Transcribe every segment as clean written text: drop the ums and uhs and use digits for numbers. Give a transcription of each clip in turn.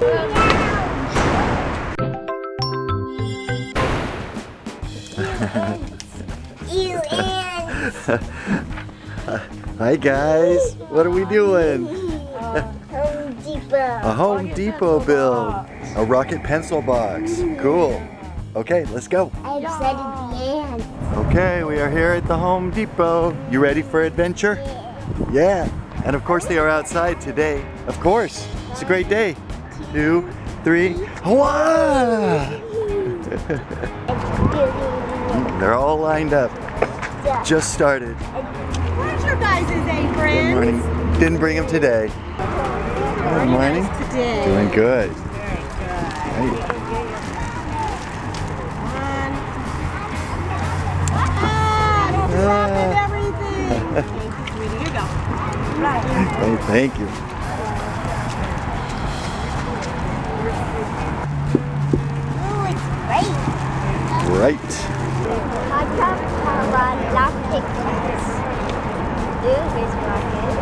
You ants! Hi guys, what are we doing? Home Depot. A Home Depot build. A rocket pencil box. Cool. Okay, let's go. I'm excited the ants. Okay, we are here at the Home Depot. You ready for adventure? Yeah. And of course they are outside today. Of course. It's a great day. 2, 3, Hurrah! They're all lined up. Just started. Where's your guys' aprons? Good morning. Didn't bring them today. Good morning. Today. Doing good. Very good. Hey. Don't drop everything. Thank you, sweetie. Here you go. Right. Hey, thank you. Ooh, it's great. Right. Hot tub, lock pictures. Ooh, it's rocket.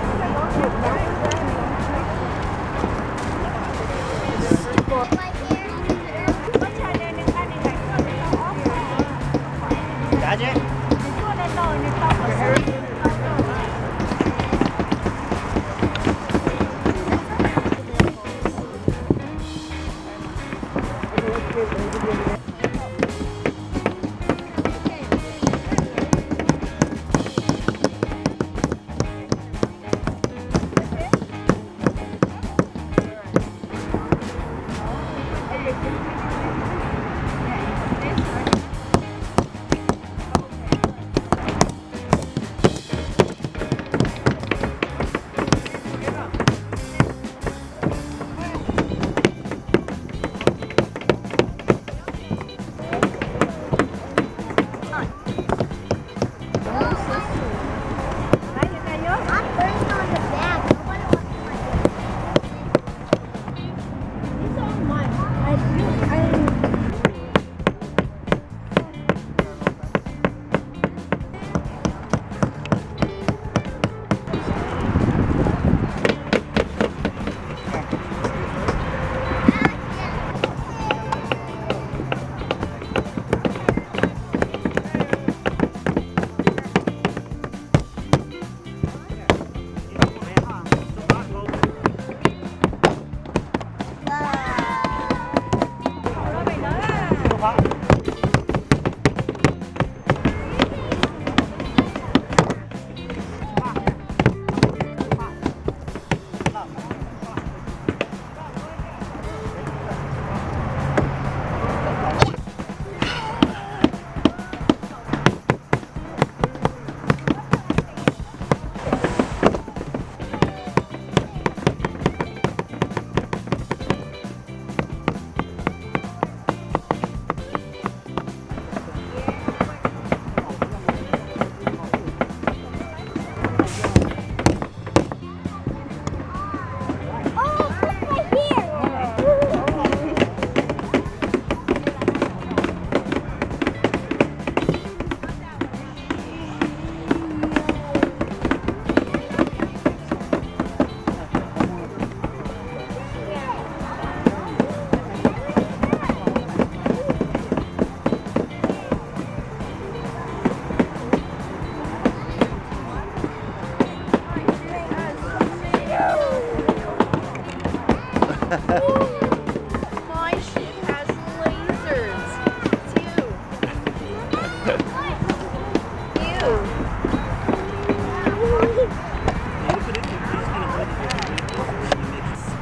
My ship has lasers. It's you.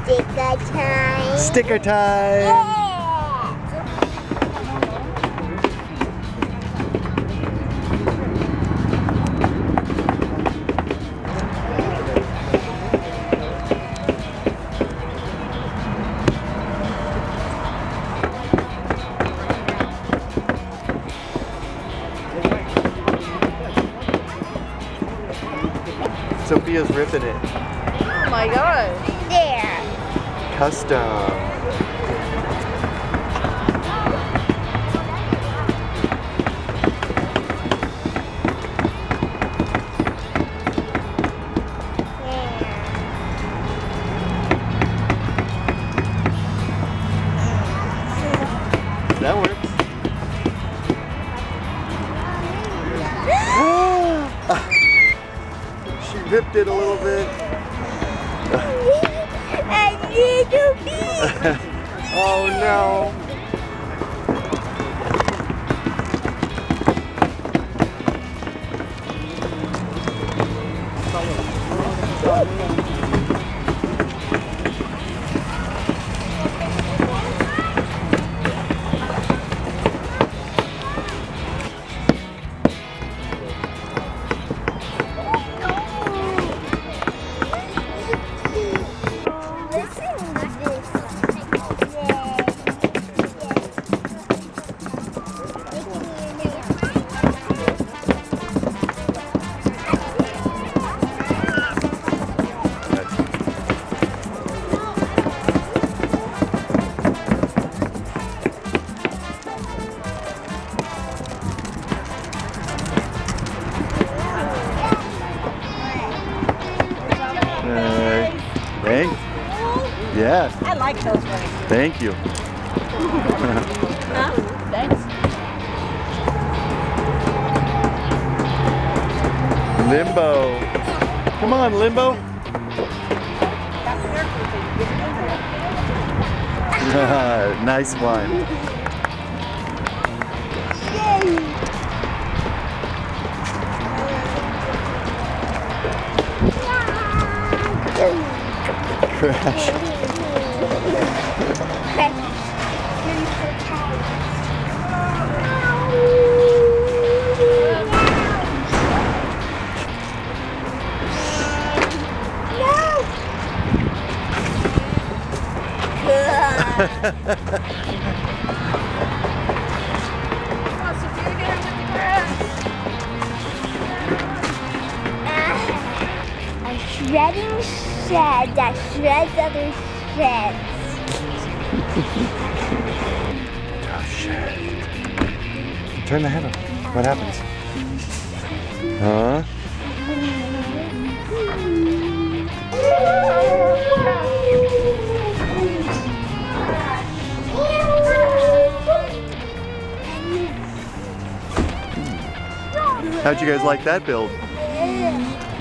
Sticker time. Sticker time. Yeah. Sophia's ripping it. Oh my god. There. Custom. pipped it a little bit. A little bit. Oh no. Thanks. Yeah. I like those ones. Thank you. Huh? Thanks. Limbo. Come on, Limbo. Nice one. Crash. A shredding shed that shreds other sheds. Tough shit. Turn the handle. What happens? Huh? How'd you guys like that build?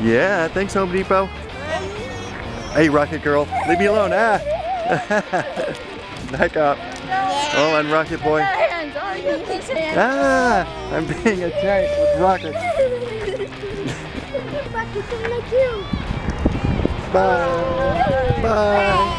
Yeah, thanks Home Depot. Hey Rocket Girl, leave me alone. Ah! Back up. Oh, and Rocket Boy. Ah! I'm being attacked with rockets. Bye. Bye.